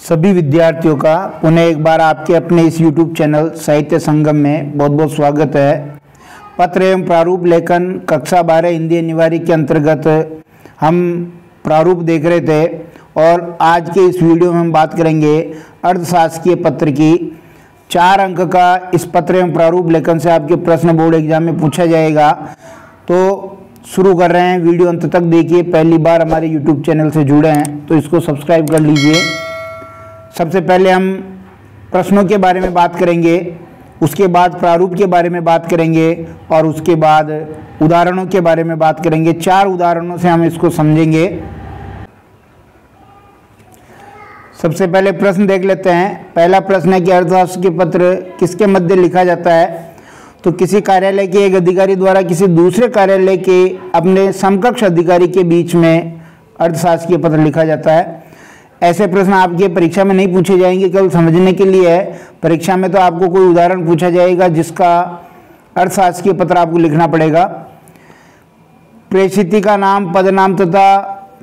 सभी विद्यार्थियों का पुनः एक बार आपके अपने इस YouTube चैनल साहित्य संगम में बहुत बहुत स्वागत है। पत्र एवं प्रारूप लेखन कक्षा 12 हिंदी अनिवार्य के अंतर्गत हम प्रारूप देख रहे थे और आज के इस वीडियो में हम बात करेंगे अर्थशास्त्रीय पत्र की। 4 अंक का इस पत्र एवं प्रारूप लेखन से आपके प्रश्न बोर्ड एग्जाम में पूछा जाएगा। तो शुरू कर रहे हैं, वीडियो अंत तक देखिए। पहली बार हमारे YouTube चैनल से जुड़े हैं तो इसको सब्सक्राइब कर लीजिए। सबसे पहले हम प्रश्नों के बारे में बात करेंगे, उसके बाद प्रारूप के बारे में बात करेंगे और उसके बाद उदाहरणों के बारे में बात करेंगे। 4 उदाहरणों से हम इसको समझेंगे। सबसे पहले प्रश्न देख लेते हैं। पहला प्रश्न है कि अर्थशास्त्र के पत्र किसके मध्य लिखा जाता है। तो किसी कार्यालय के एक अधिकारी द्वारा किसी दूसरे कार्यालय के अपने समकक्ष अधिकारी के बीच में अर्थशास्त्रीय पत्र लिखा जाता है। ऐसे प्रश्न आपके परीक्षा में नहीं पूछे जाएंगे, केवल समझने के लिए है। परीक्षा में तो आपको कोई उदाहरण पूछा जाएगा जिसका अर्थशास्त्रीय पत्र आपको लिखना पड़ेगा। प्रेषिती का नाम, पदनाम तथा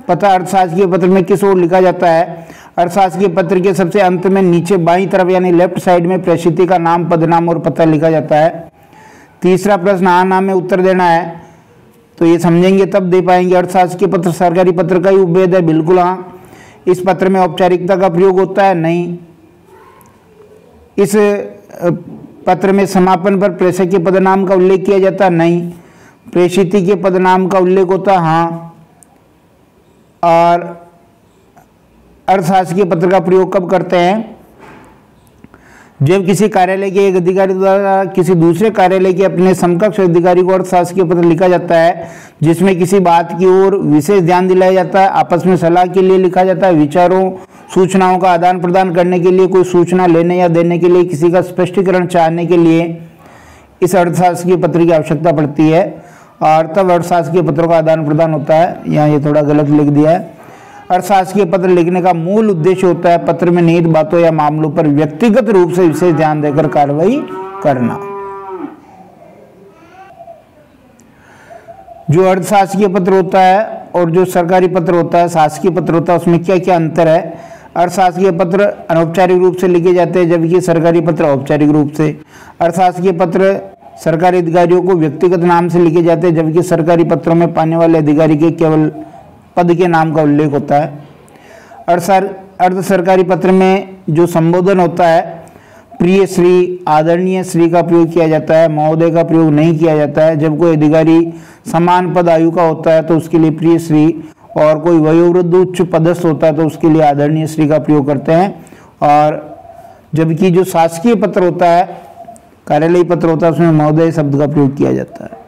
पता अर्थशास्त्रीय पत्र में किस ओर लिखा जाता है। अर्थशास्त्रीय पत्र के सबसे अंत में नीचे बाईं तरफ यानी लेफ्ट साइड में प्रेषिती का नाम, पदनाम और पता लिखा जाता है। तीसरा प्रश्न हाँ नाम में उत्तर देना है, तो ये समझेंगे तब दे पाएंगे। अर्थशास्त्रीय पत्र सरकारी पत्र का ही उपभेद है, बिल्कुल हाँ। इस पत्र में औपचारिकता का प्रयोग होता है, नहीं। इस पत्र में समापन पर प्रेषक के पदनाम का उल्लेख किया जाता है, नहीं। प्रेषिती के पदनाम का उल्लेख होता है, हाँ। और अर्थशास्त्रीय पत्र का प्रयोग कब करते हैं, जब किसी कार्यालय के एक अधिकारी द्वारा किसी दूसरे कार्यालय के अपने समकक्ष अधिकारी को अर्थशास्त्रीय पत्र लिखा जाता है जिसमें किसी बात की ओर विशेष ध्यान दिलाया जाता है, आपस में सलाह के लिए लिखा जाता है, विचारों सूचनाओं का आदान प्रदान करने के लिए, कोई सूचना लेने या देने के लिए, किसी का स्पष्टीकरण चाहने के लिए इस अर्थशास्त्रीय पत्र की आवश्यकता पड़ती है और तब अर्थशास्त्रीय पत्रों का आदान प्रदान होता है। यहाँ ये थोड़ा गलत लिख दिया है। अर्थशास्त्रीय पत्र लिखने का मूल उद्देश्य होता है पत्र में निहित बातों या मामलों पर व्यक्तिगत रूप से विशेष ध्यान देकर कार्रवाई करना। जो अर्थशास्त्रीय पत्र होता है और जो सरकारी पत्र होता है, शासकीय पत्र होता है, उसमें क्या क्या अंतर है। अर्थशास्त्रीय पत्र अनौपचारिक रूप से लिखे जाते हैं जबकि सरकारी पत्र औपचारिक रूप से। अर्थशास्त्रीय पत्र सरकारी अधिकारियों को व्यक्तिगत नाम से लिखे जाते हैं जबकि सरकारी पत्रों में पाने वाले अधिकारी के केवल पद के नाम का उल्लेख होता है। अर्ध सरकारी पत्र में जो संबोधन होता है प्रिय श्री, आदरणीय श्री का प्रयोग किया जाता है, महोदय का प्रयोग नहीं किया जाता है। जब कोई अधिकारी समान पद आयु का होता है तो उसके लिए प्रिय श्री, और कोई वयोवृद्ध उच्च पदस्थ होता है तो उसके लिए आदरणीय श्री का प्रयोग करते हैं। और जबकि जो शासकीय पत्र होता है, कार्यालयीय पत्र होता है, उसमें महोदय शब्द का प्रयोग किया जाता है।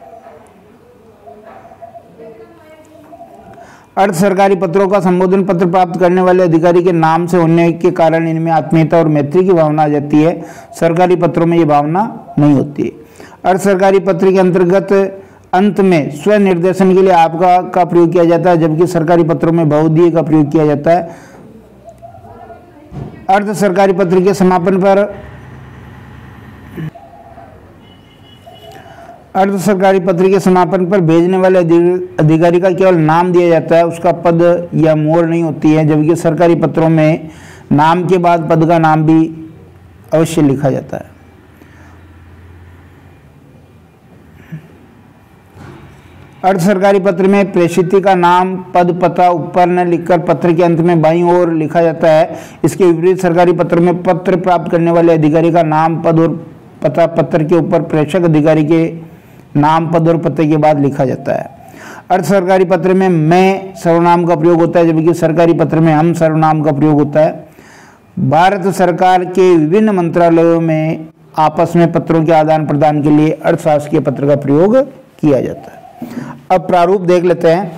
अर्ध सरकारी पत्रों का संबोधन पत्र प्राप्त करने वाले अधिकारी के नाम से होने के कारण इनमें आत्मीयता और मैत्री की भावना आ जाती है। सरकारी पत्रों में ये भावना नहीं होती है। अर्ध सरकारी पत्र के अंतर्गत अंत में स्व निर्देशन के लिए आपका का प्रयोग किया जाता है जबकि सरकारी पत्रों में बहुधीय का प्रयोग किया जाता है। अर्ध सरकारी पत्र के समापन पर अर्ध सरकारी पत्र के समापन पर भेजने वाले अधिकारी का केवल नाम दिया जाता है, उसका पद या मोहर नहीं होती है। जबकि सरकारी पत्रों में नाम के बाद पद का नाम भी अवश्य लिखा जाता है। अर्ध सरकारी पत्र में प्रेषिती का नाम, पद, पता ऊपर न लिखकर पत्र के अंत में बाईं ओर लिखा जाता है। इसके विपरीत सरकारी पत्र में पत्र प्राप्त करने वाले अधिकारी का नाम, पद और पता पत्र के ऊपर प्रेषक अधिकारी के नाम, पद और पते के बाद लिखा जाता है। अर्ध सरकारी पत्र में मैं सर्वनाम का प्रयोग होता है जबकि सरकारी पत्र में हम सर्वनाम का प्रयोग होता है। भारत सरकार के विभिन्न मंत्रालयों में आपस में पत्रों के आदान प्रदान के लिए अर्थशास्त्रीय पत्र का प्रयोग किया जाता है। अब प्रारूप देख लेते हैं।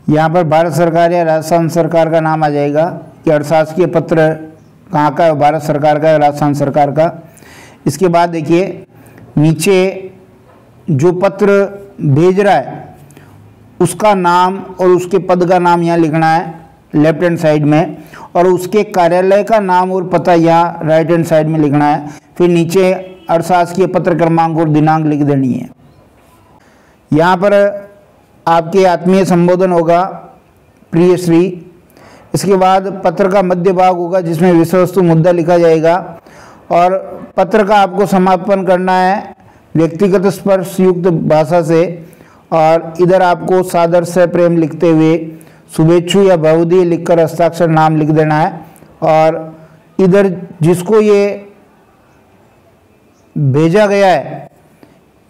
यहाँ पर भारत सरकार या राजस्थान सरकार का नाम आ जाएगा कि अर्थशास्त्रीय पत्र कहाँ का है, भारत सरकार का है, राजस्थान सरकार का। इसके बाद देखिए नीचे जो पत्र भेज रहा है उसका नाम और उसके पद का नाम यहाँ लिखना है लेफ्ट हैंड साइड में, और उसके कार्यालय का नाम और पता यहाँ राइट हैंड साइड में लिखना है। फिर नीचे अर्थशास्त्रीय पत्र क्रमांक और दिनांक लिख देनी है। यहाँ पर आपके आत्मीय संबोधन होगा, प्रिय श्री। इसके बाद पत्र का मध्य भाग होगा जिसमें विषय वस्तु मुद्दा लिखा जाएगा और पत्र का आपको समापन करना है व्यक्तिगत स्पर्श युक्त भाषा से और इधर आपको सादर से प्रेम लिखते हुए शुभेच्छु या बहुधीय लिखकर हस्ताक्षर नाम लिख देना है और इधर जिसको ये भेजा गया है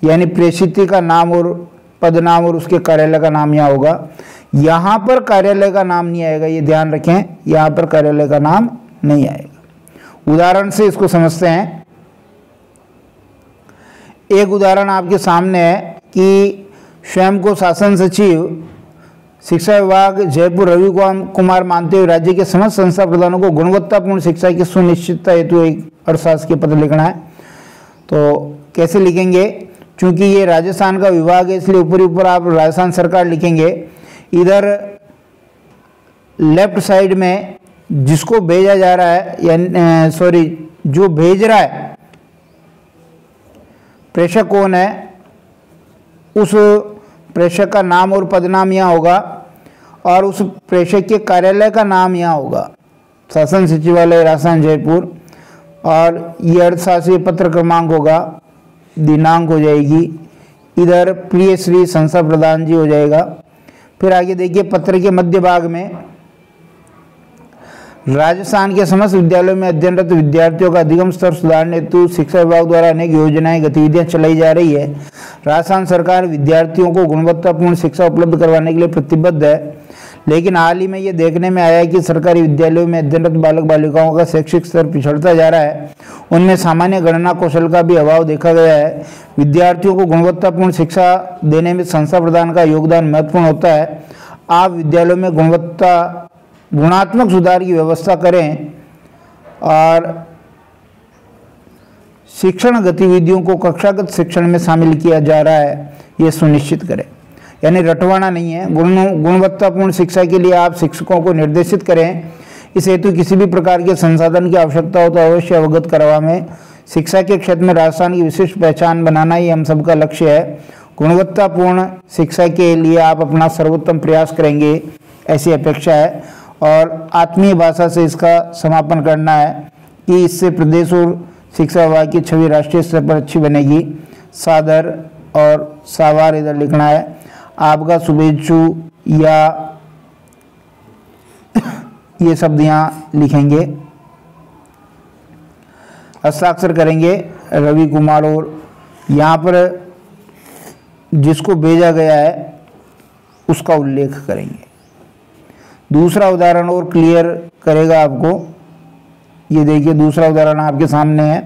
यानी प्रेषित का नाम और पदनाम और उसके कार्यालय का नाम यहाँ होगा। यहाँ पर कार्यालय का नाम नहीं आएगा, ये ध्यान रखें, यहाँ पर कार्यालय का नाम नहीं आएगा। उदाहरण से इसको समझते हैं। एक उदाहरण आपके सामने है कि स्वयं को शासन सचिव शिक्षा विभाग जयपुर रवि कुमार मानते हुए राज्य के समस्त संस्था प्रधानों को गुणवत्तापूर्ण शिक्षा की सुनिश्चितता हेतु एक अर्थशास्त्रीय पत्र लिखना है। तो कैसे लिखेंगे, चूंकि ये राजस्थान का विभाग है इसलिए ऊपर आप राजस्थान सरकार लिखेंगे। इधर लेफ्ट साइड में जिसको भेजा जा रहा है यानी जो भेज रहा है प्रेषक कौन है, उस प्रेषक का नाम और पदनाम यहाँ होगा और उस प्रेषक के कार्यालय का नाम यहाँ होगा, शासन सचिवालय राजस्थान जयपुर। और ये अर्थशास्त्रीय पत्र क्रमांक होगा, दिनांक हो जाएगी, इधर प्रिय श्री संस्था प्रधान जी हो जाएगा। फिर आगे देखिए पत्र के मध्य भाग में राजस्थान के समस्त विद्यालयों में अध्ययनरत विद्यार्थियों का अधिगम स्तर सुधारने हेतु शिक्षा विभाग द्वारा अनेक योजनाएं गतिविधियां चलाई जा रही है। राजस्थान सरकार विद्यार्थियों को गुणवत्तापूर्ण शिक्षा उपलब्ध करवाने के लिए प्रतिबद्ध है, लेकिन हाल ही में ये देखने में आया है कि सरकारी विद्यालयों में अध्ययनरत बालक बालिकाओं का शैक्षिक स्तर पिछड़ता जा रहा है। उनमें सामान्य गणना कौशल का भी अभाव देखा गया है। विद्यार्थियों को गुणवत्तापूर्ण शिक्षा देने में संस्था प्रदान का योगदान महत्वपूर्ण होता है। आप विद्यालयों में गुणात्मक सुधार की व्यवस्था करें और शिक्षण गतिविधियों को कक्षागत शिक्षण में शामिल किया जा रहा है ये सुनिश्चित करें। यानी रटवाना नहीं है, गुणवत्तापूर्ण शिक्षा के लिए आप शिक्षकों को निर्देशित करें। इस हेतु किसी भी प्रकार के संसाधन की आवश्यकता हो तो अवश्य अवगत करवाएं। शिक्षा के क्षेत्र में राजस्थान की विशिष्ट पहचान बनाना ही हम सबका लक्ष्य है। गुणवत्तापूर्ण शिक्षा के लिए आप अपना सर्वोत्तम प्रयास करेंगे ऐसी अपेक्षा है और आत्मीय भाषा से इसका समापन करना है कि इससे प्रदेश और शिक्षा विभाग की छवि राष्ट्रीय स्तर पर अच्छी बनेगी। सादर और सावार इधर लिखना है। आपका शुभेच्छु या ये शब्द यहाँ लिखेंगे, हस्ताक्षर करेंगे रवि कुमार और यहाँ पर जिसको भेजा गया है उसका उल्लेख करेंगे। दूसरा उदाहरण और क्लियर करेगा आपको। ये देखिए दूसरा उदाहरण आपके सामने है।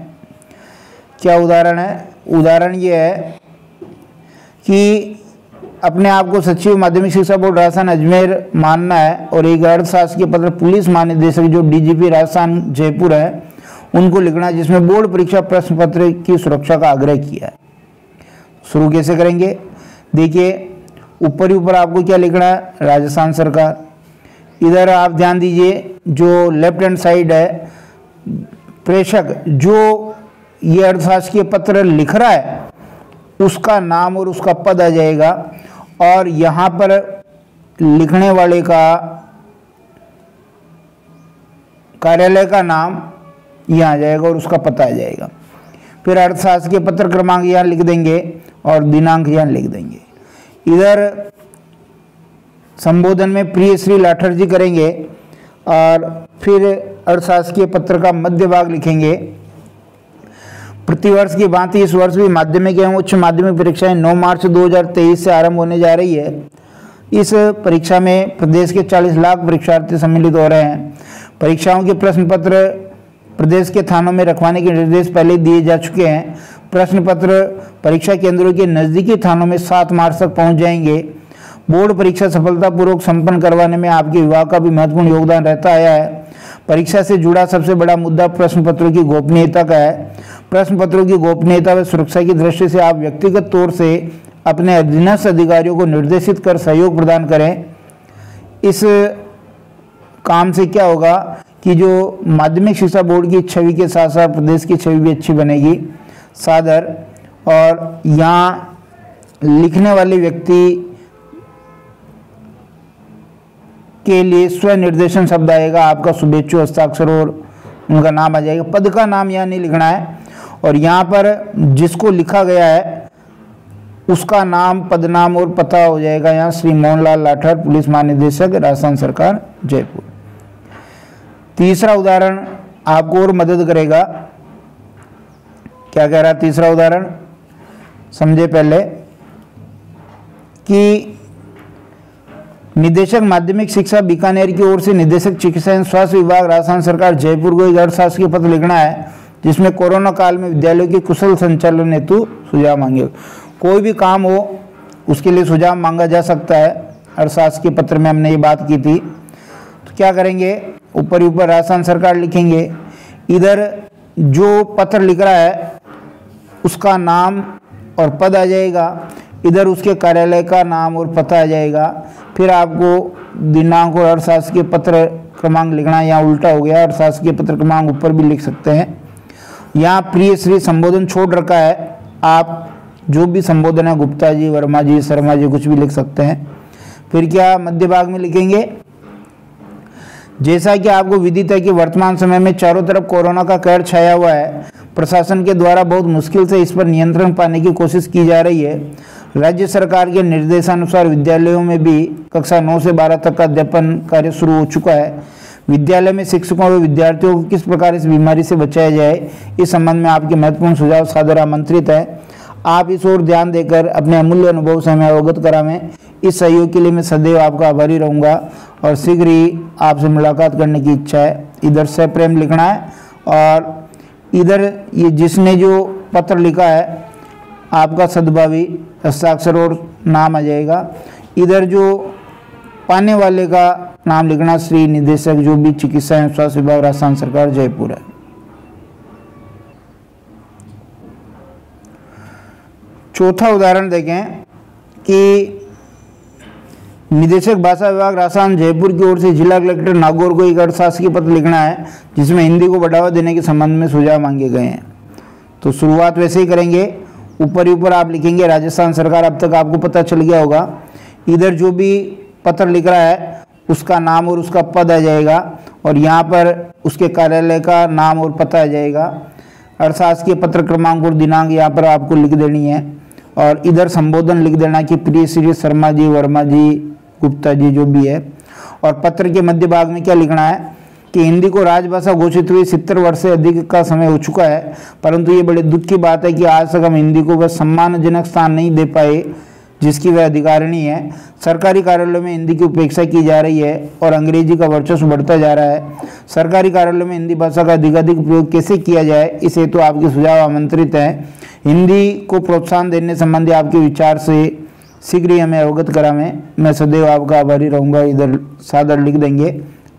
क्या उदाहरण है? उदाहरण ये है कि अपने आप को सचिव माध्यमिक शिक्षा बोर्ड राजस्थान अजमेर मानना है और एक अर्थशास्त्रीय पत्र पुलिस महानिदेशक जो डीजीपी राजस्थान जयपुर है उनको लिखना है जिसमें बोर्ड परीक्षा प्रश्न पत्र की सुरक्षा का आग्रह किया है। शुरू कैसे करेंगे? देखिए ऊपर ही ऊपर आपको क्या लिखना है, राजस्थान सरकार। इधर आप ध्यान दीजिए जो लेफ्ट हैंड साइड है प्रेषक जो ये अर्थशास्त्रीय पत्र लिख रहा है उसका नाम और उसका पद आ जाएगा और यहाँ पर लिखने वाले का कार्यालय का नाम यहाँ आ जाएगा और उसका पता आ जाएगा। फिर अर्थशास्त्रीय पत्र क्रमांक यहाँ लिख देंगे और दिनांक यहाँ लिख देंगे। इधर संबोधन में प्रिय श्री लाठर जी करेंगे और फिर अर्थशास्त्रीय पत्र का मध्य भाग लिखेंगे। प्रतिवर्ष की भांति इस वर्ष भी माध्यमिक एवं उच्च माध्यमिक परीक्षाएं 9 मार्च 2023 से आरंभ होने जा रही है। इस परीक्षा में प्रदेश के 40 लाख परीक्षार्थी सम्मिलित हो रहे हैं। परीक्षाओं के प्रश्न पत्र प्रदेश के थानों में रखवाने के निर्देश पहले दिए जा चुके हैं। प्रश्न पत्र परीक्षा केंद्रों के नज़दीकी थानों में 7 मार्च तक पहुंच जाएंगे। बोर्ड परीक्षा सफलतापूर्वक संपन्न करवाने में आपके विभाग का भी महत्वपूर्ण योगदान रहता आया है। परीक्षा से जुड़ा सबसे बड़ा मुद्दा प्रश्न पत्रों की गोपनीयता का है। प्रश्न पत्रों की गोपनीयता व सुरक्षा की दृष्टि से आप व्यक्तिगत तौर से अपने अधीनस्थ अधिकारियों को निर्देशित कर सहयोग प्रदान करें। इस काम से क्या होगा कि जो माध्यमिक शिक्षा बोर्ड की छवि के साथ साथ प्रदेश की छवि भी अच्छी बनेगी। सादर और यहाँ लिखने वाले व्यक्ति के लिए स्वनिर्देशन शब्द आएगा, आपका शुभेच्छु हस्ताक्षर और उनका नाम आ जाएगा। पद का नाम यहाँ नहीं लिखना है, और यहाँ पर जिसको लिखा गया है उसका नाम, पदनाम और पता हो जाएगा यहाँ श्री मोहनलाल लाठर, पुलिस महानिदेशक, राजस्थान सरकार, जयपुर। तीसरा उदाहरण आपको और मदद करेगा। क्या कह रहा है तीसरा उदाहरण, समझे पहले कि निदेशक माध्यमिक शिक्षा बीकानेर की ओर से निदेशक चिकित्सा एवं स्वास्थ्य विभाग, राजस्थान सरकार, जयपुर को एक अर्थशास्त्रीय पत्र लिखना है जिसमें कोरोना काल में विद्यालयों के कुशल संचालन हेतु सुझाव मांगे। कोई भी काम हो उसके लिए सुझाव मांगा जा सकता है। अर्थशास्त्रीय पत्र में हमने ये बात की थी। तो क्या करेंगे, ऊपर ऊपर राजस्थान सरकार लिखेंगे, इधर जो पत्र लिख रहा है उसका नाम और पद आ जाएगा, इधर उसके कार्यालय का नाम और पता आ जाएगा। फिर आपको दिनांक और अर्थशास्त्रीय पत्र क्रमांक लिखना है, यहाँ उल्टा हो गया, अर्थशास्त्रीय पत्र क्रमांक ऊपर भी लिख सकते हैं। यहाँ प्रिय श्री संबोधन छोड़ रखा है, आप जो भी संबोधन है गुप्ता जी, वर्मा जी, शर्मा जी, कुछ भी लिख सकते हैं। फिर क्या मध्य भाग में लिखेंगे, जैसा कि आपको विदित है कि वर्तमान समय में चारों तरफ कोरोना का कहर छाया हुआ है, प्रशासन के द्वारा बहुत मुश्किल से इस पर नियंत्रण पाने की कोशिश की जा रही है। राज्य सरकार के निर्देशानुसार विद्यालयों में भी कक्षा 9 से 12 तक का अध्यापन कार्य शुरू हो चुका है। विद्यालय में शिक्षकों और विद्यार्थियों को किस प्रकार इस बीमारी से बचाया जाए, इस संबंध में आपके महत्वपूर्ण सुझाव सादर आमंत्रित है। आप इस ओर ध्यान देकर अपने अमूल्य अनुभव से हमें अवगत करावें। इस सहयोग के लिए मैं सदैव आपका आभारी रहूँगा और शीघ्र ही आपसे मुलाकात करने की इच्छा है। इधर से प्रेम लिखना है, और इधर ये जिसने जो पत्र लिखा है आपका सद्भावी हस्ताक्षर और नाम आ जाएगा। इधर जो पाने वाले का नाम लिखना श्री निदेशक, जो भी चिकित्सा एवं स्वास्थ्य विभाग, राजस्थान सरकार, जयपुर है। चौथा उदाहरण देखें कि निदेशक भाषा विभाग, राजस्थान, जयपुर की ओर से जिला कलेक्टर नागौर को एक अर्थशास्त्रीय पत्र लिखना है जिसमें हिंदी को बढ़ावा देने के संबंध में सुझाव मांगे गए हैं। तो शुरुआत वैसे ही करेंगे, ऊपर ही ऊपर आप लिखेंगे राजस्थान सरकार, अब तक आपको पता चल गया होगा। इधर जो भी पत्र लिख रहा है उसका नाम और उसका पद आ जाएगा, और यहाँ पर उसके कार्यालय का नाम और पता आ जाएगा। अर्थशास्त्रीय पत्र क्रमांक और दिनांक यहाँ पर आपको लिख देनी है, और इधर संबोधन लिख देना कि प्रिय श्री शर्मा जी, वर्मा जी, गुप्ता जी, जो भी है। और पत्र के मध्य भाग में क्या लिखना है कि हिंदी को राजभाषा घोषित हुई 70 वर्ष से अधिक का समय हो चुका है, परंतु ये बड़े दुख की बात है कि आज तक हम हिंदी को वह सम्मानजनक स्थान नहीं दे पाए जिसकी वह अधिकारिणी है। सरकारी कार्यालयों में हिंदी की उपेक्षा की जा रही है और अंग्रेजी का वर्चस्व बढ़ता जा रहा है। सरकारी कार्यालयों में हिंदी भाषा का अधिकाधिक प्रयोग कैसे किया जाए, इस हेतु आपके सुझाव आमंत्रित हैं। हिंदी को प्रोत्साहन देने संबंधी आपके विचार से शीघ्र ही हमें अवगत करावें। मैं सदैव आपका आभारी रहूँगा। इधर सादर लिख देंगे,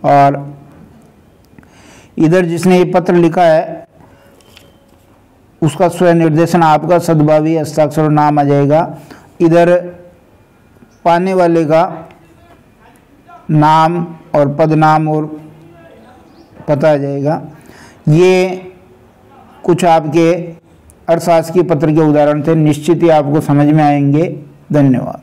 और इधर जिसने ये पत्र लिखा है उसका स्वनिर्देशन, आपका सद्भावी हस्ताक्षर और नाम आ जाएगा। इधर पाने वाले का नाम और पदनाम और पता आ जाएगा। ये कुछ आपके अर्थशास्त्र के पत्र के उदाहरण थे, निश्चित ही आपको समझ में आएंगे। धन्यवाद।